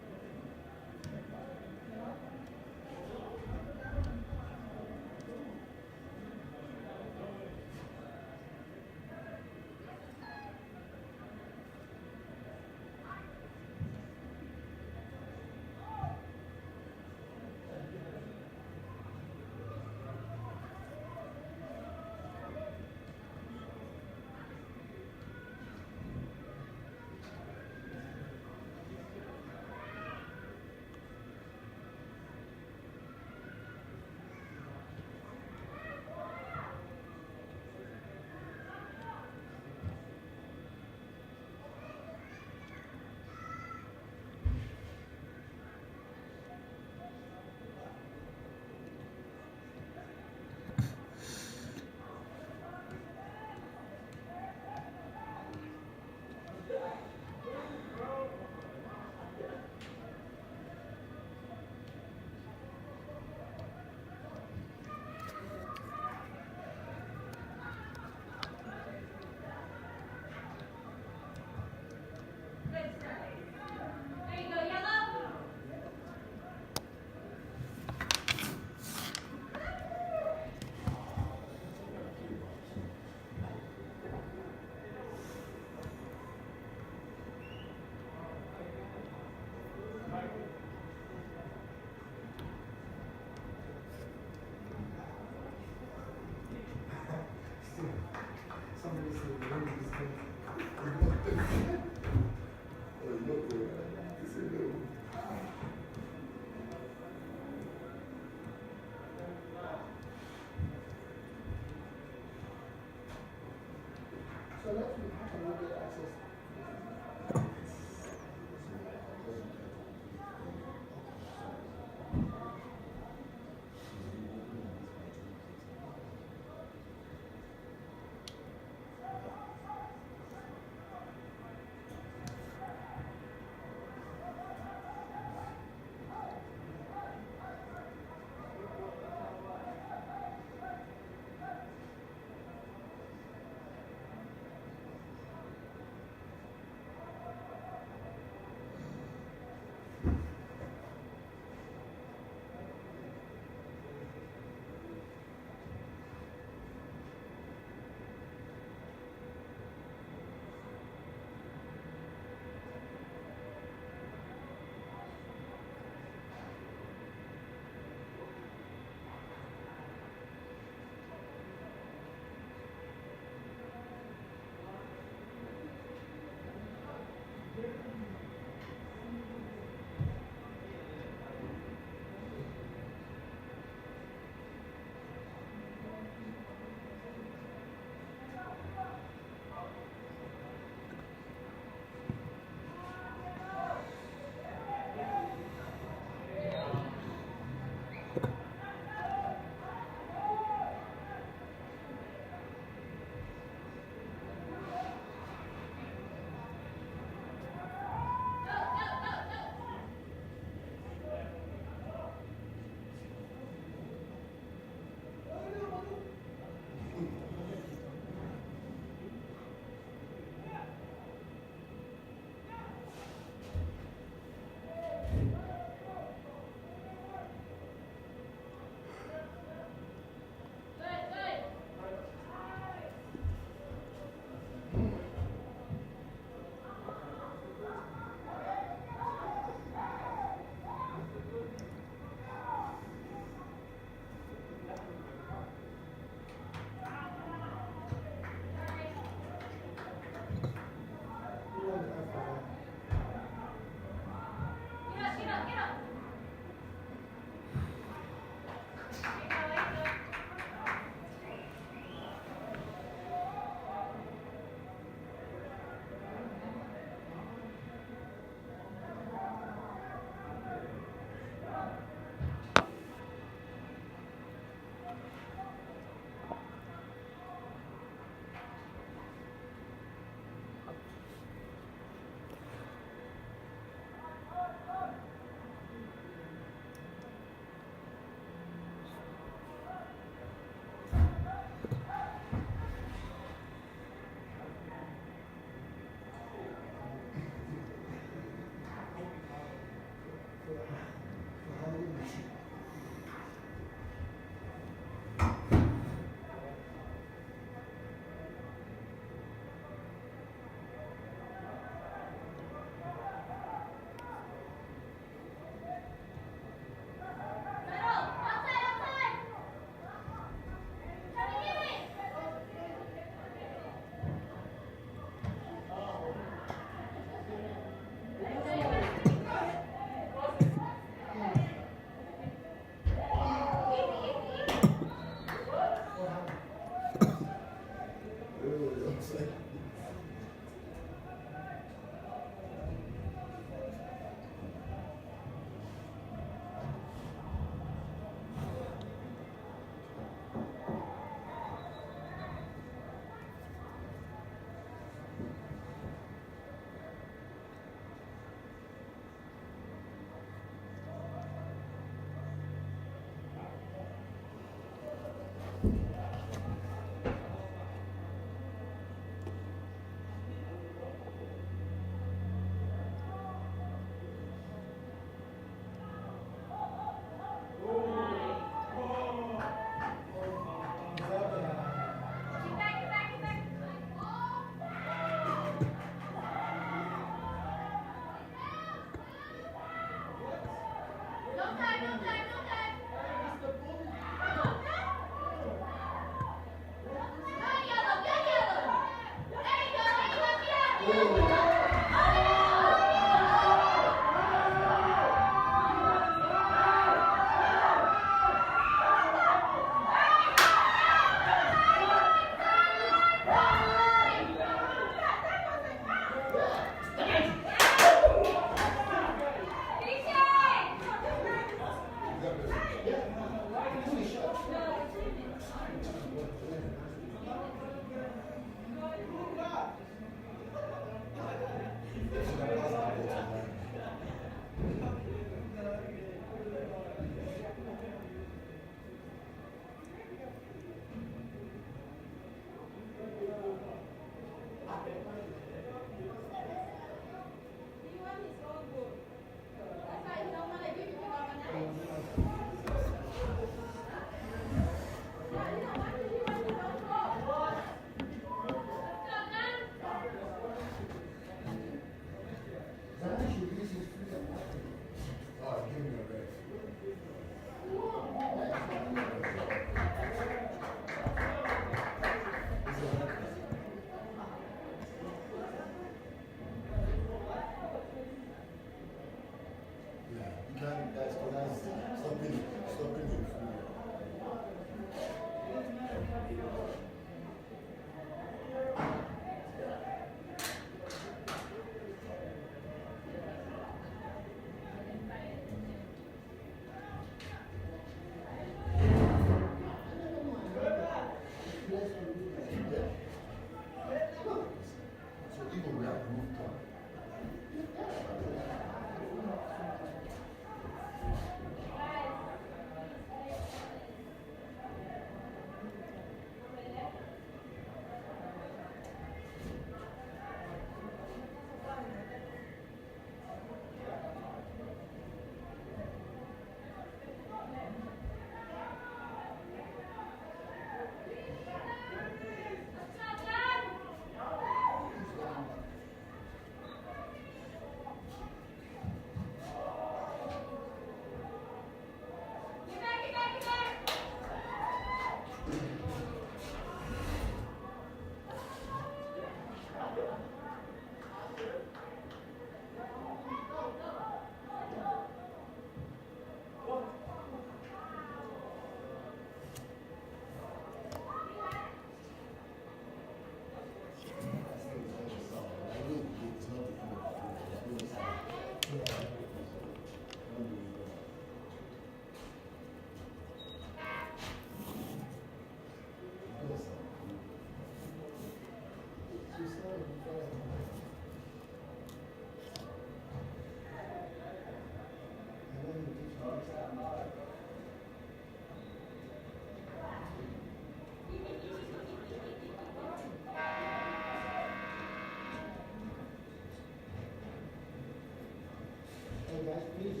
Hey guys, please,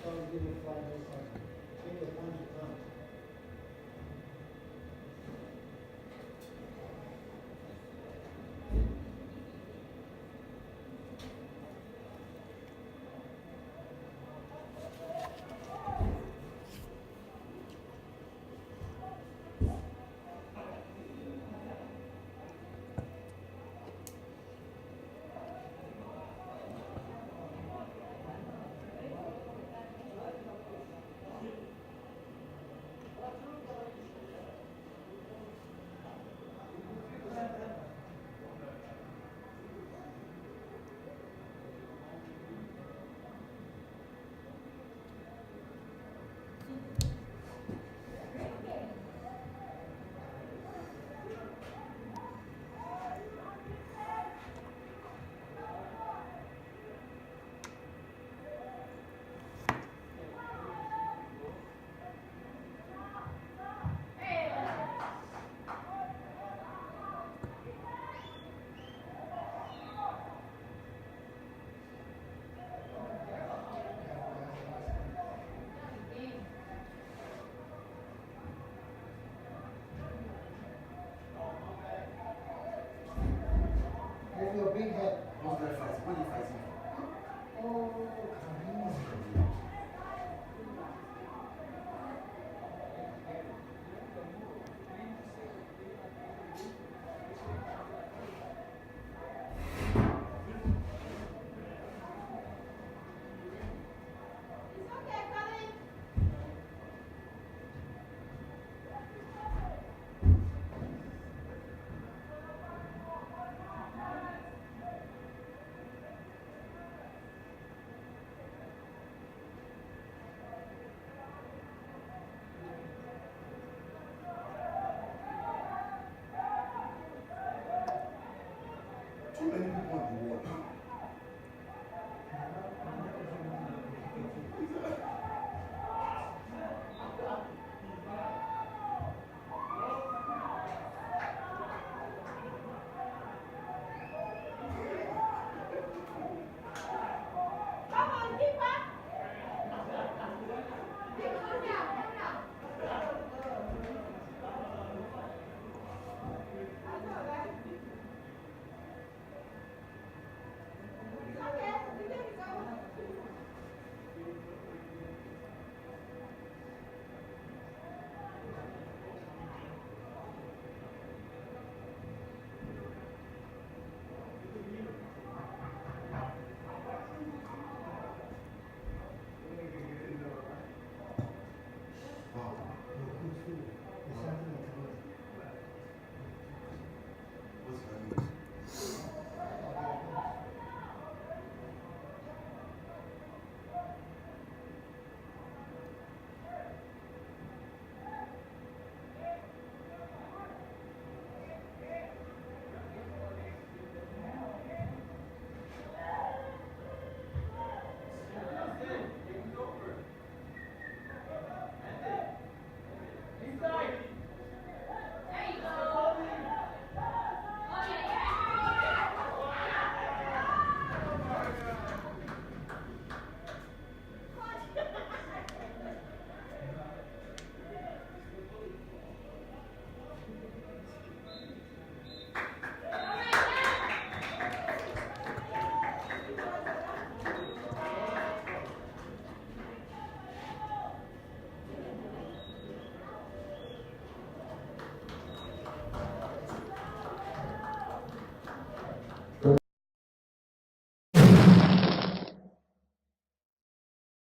sorry to give you 5 minutes. Take the time to come.